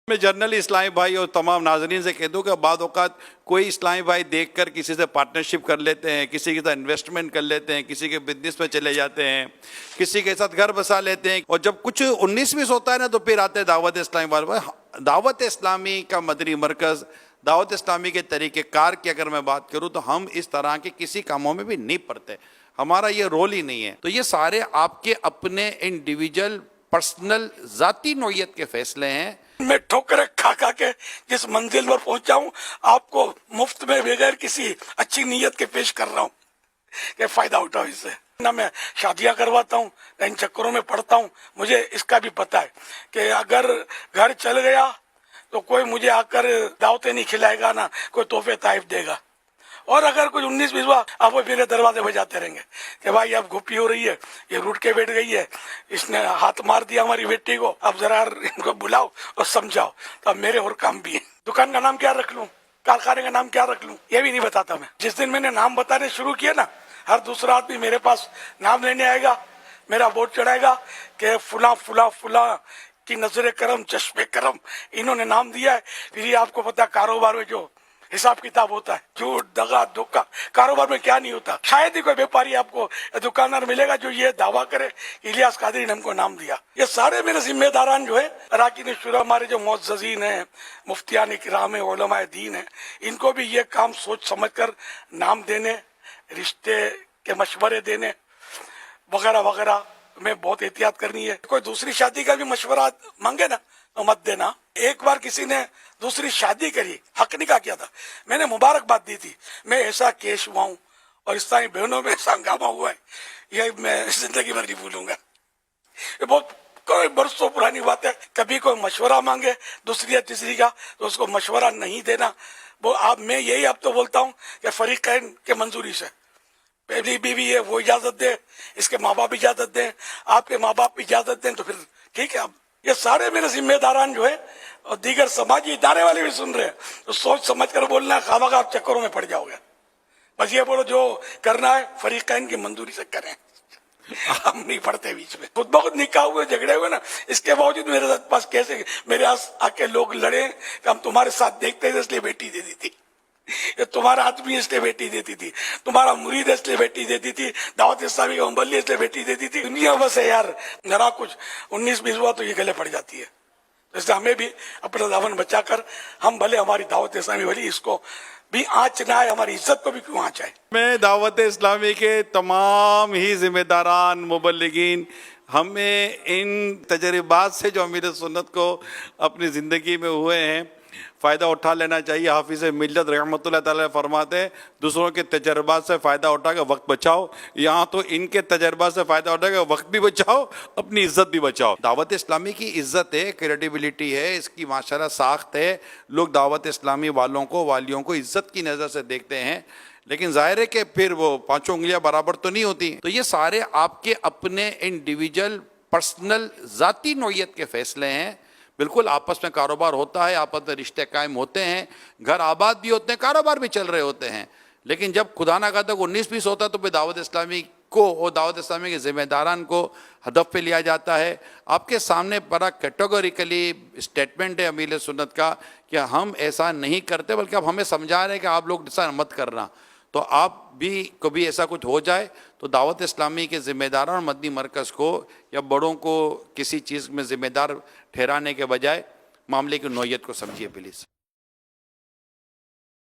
میں جنرل اسلامی بھائی اور تمام ناظرین سے کہہ دوں کہ بعض اوقات کوئی اسلامی بھائی دیکھ کر کسی سے پارٹنرشپ کر لیتے ہیں، کسی کے ساتھ انویسٹمنٹ کر لیتے ہیں، کسی کے بزنس میں چلے جاتے ہیں، کسی کے ساتھ گھر بسا لیتے ہیں، اور جب کچھ 19-20 ہوتا ہے نا تو پھر آتے ہیں دعوت اسلامی والے۔ دعوت اسلامی کا مدنی مرکز، دعوت اسلامی کے طریقہ کار کی اگر میں بات کروں تو ہم اس طرح کے کسی کاموں میں بھی نہیں پڑتے، ہمارا یہ رول ہی نہیں ہے۔ تو یہ سارے آپ کے اپنے انڈیویجول پرسنل ذاتی نوعیت کے فیصلے ہیں۔ میں ٹھوکریں کھا کے جس منزل پر پہنچا ہوں آپ کو مفت میں بغیر کسی اچھی نیت کے پیش کر رہا ہوں کہ فائدہ اٹھاؤ اس سے۔ نہ میں شادیاں کرواتا ہوں نہ ان چکروں میں پڑتا ہوں، مجھے اس کا بھی پتہ ہے کہ اگر گھر چل گیا تو کوئی مجھے آ کر دعوتیں نہیں کھلائے گا، نہ کوئی تحفے تحائف دے گا، اور اگر کچھ 19-20 ہوا آپ وہ پھر دروازے بجاتے رہیں گے کہ بھائی اب گھپی ہو رہی ہے، یہ روٹ کے بیٹھ گئی ہے، اس نے ہاتھ مار دیا ہماری بیٹی کو، اب ذرا ان کو بلاؤ اور سمجھاؤ۔ تو اب میرے اور کام بھی ہے، دکان کا نام کیا رکھ لوں، کارخانے کا نام کیا رکھ لوں، یہ بھی نہیں بتاتا میں۔ جس دن میں نے نام بتانے شروع کیے نا، ہر دوسرا آدمی میرے پاس نام لینے آئے گا، میرا بورڈ چڑھائے گا کہ فلاں فلاں فلاں کی نظر کرم چشم کرم انہوں نے نام دیا ہے۔ پھر یہ آپ کو پتا کاروبار میں جو حساب کتاب ہوتا ہے، جھوٹ دغا دھوکہ، کاروبار میں کیا نہیں ہوتا۔ شاید ہی کوئی بیپاری آپ کو دکاندار ملے گا جو یہ دعویٰ کرے کہ الیاس قادری نے ہم کو نام دیا۔ یہ سارے میرے ذمہ داران جو ہے، اراکین شورا، ہمارے جو معززین ہیں، مفتیان کرام ہیں، علماء دین ہیں، ان کو بھی یہ کام سوچ سمجھ کر نام دینے، رشتے کے مشورے دینے وغیرہ وغیرہ میں بہت احتیاط کرنی ہے۔ کوئی دوسری شادی کا بھی مشورہ مانگے نا تو مت دینا۔ ایک بار کسی نے دوسری شادی کری، حق نکاح کیا تھا، میں نے مبارکباد دی تھی، میں ایسا کیش ہوا ہوں اور اسلامی بہنوں میں ایسا ہنگامہ ہوا ہے، یہ میں زندگی بھر نہیں بھولوں گا۔ یہ بہت کوئی برسوں پرانی بات ہے۔ کبھی کوئی مشورہ مانگے دوسری یا تیسری کا تو اس کو مشورہ نہیں دینا۔ وہ میں یہی اب تو بولتا ہوں کہ فریقین کے منظوری سے پہلی بیوی ہے وہ اجازت دے، اس کے ماں باپ اجازت دیں، آپ کے ماں باپ اجازت دیں تو پھر ٹھیک ہے۔ اب یہ سارے میرے ذمہ داران جو ہے اور دیگر سماجی ادارے والے بھی سن رہے ہیں، تو سوچ سمجھ کر بولنا، خواہ آپ چکروں میں پڑ جاؤ گے۔ بس یہ بولو جو کرنا ہے فریقین کی منظوری سے کریں، ہم نہیں پڑھتے بیچ میں۔ خود بخود نکاح ہوئے، جھگڑے ہوئے نا، اس کے باوجود میرے پاس کیسے میرے پاس آ کے لوگ لڑے کہ ہم تمہارے ساتھ دیکھتے تھے اس لیے بیٹی دے دی تھی، یہ تمہارا آدمی اس لیے بیٹی دیتی تھی، تمہارا مرید اس لیے بیٹی دیتی تھی، دعوت اسلامی کا مبلغ اس لیے بیٹی دیتی تھی۔ دنیا بس ہے یار، ذرا کچھ 19-20 ہوا تو یہ گلے پڑ جاتی ہے۔ اس لیے ہمیں بھی اپنا دامن بچا کر، ہم بھلے ہماری دعوت اسلامی بھلی اس کو بھی آنچ نہ آئے، ہماری عزت کو بھی کیوں آنچ آئے۔ میں دعوت اسلامی کے تمام ہی ذمہ داران، مبلغین، ہمیں ان تجربات سے جو امیر سنت کو اپنی زندگی میں ہوئے ہیں فائدہ اٹھا لینا چاہیے۔ حافظ ملت رحمۃ اللہ تعالی فرماتے ہیں دوسروں کے تجربات سے فائدہ اٹھا کے وقت بچاؤ، یہاں تو ان کے تجربات سے فائدہ اٹھا کے وقت بھی بچاؤ، اپنی عزت بھی بچاؤ۔ دعوت اسلامی کی عزت ہے، کریڈیبلٹی ہے، اس کی ماشاءاللہ ساخت ہے، لوگ دعوت اسلامی والوں کو، والیوں کو عزت کی نظر سے دیکھتے ہیں، لیکن ظاہر ہے کہ پھر وہ پانچوں انگلیاں برابر تو نہیں ہوتی۔ تو یہ سارے آپ کے اپنے انڈیویجول پرسنل ذاتی نوعیت کے فیصلے ہیں۔ بالکل آپس میں کاروبار ہوتا ہے، آپس میں رشتے قائم ہوتے ہیں، گھر آباد بھی ہوتے ہیں، کاروبار بھی چل رہے ہوتے ہیں، لیکن جب خدا نہ خواستہ 19-20 ہوتا ہے تو پھر دعوت اسلامی کو اور دعوت اسلامی کے ذمہ داران کو ہدف پہ لیا جاتا ہے۔ آپ کے سامنے بڑا کیٹیگوریکلی اسٹیٹمنٹ ہے امیر سنت کا کہ ہم ایسا نہیں کرتے، بلکہ اب ہمیں سمجھا رہے ہیں کہ آپ لوگ ایسا مت کرنا۔ تو آپ بھی کبھی ایسا کچھ ہو جائے تو دعوت اسلامی کے ذمہ داروں اور مدنی مرکز کو یا بڑوں کو کسی چیز میں ذمہ دار ٹھہرانے کے بجائے معاملے کی نوعیت کو سمجھیے پلیز۔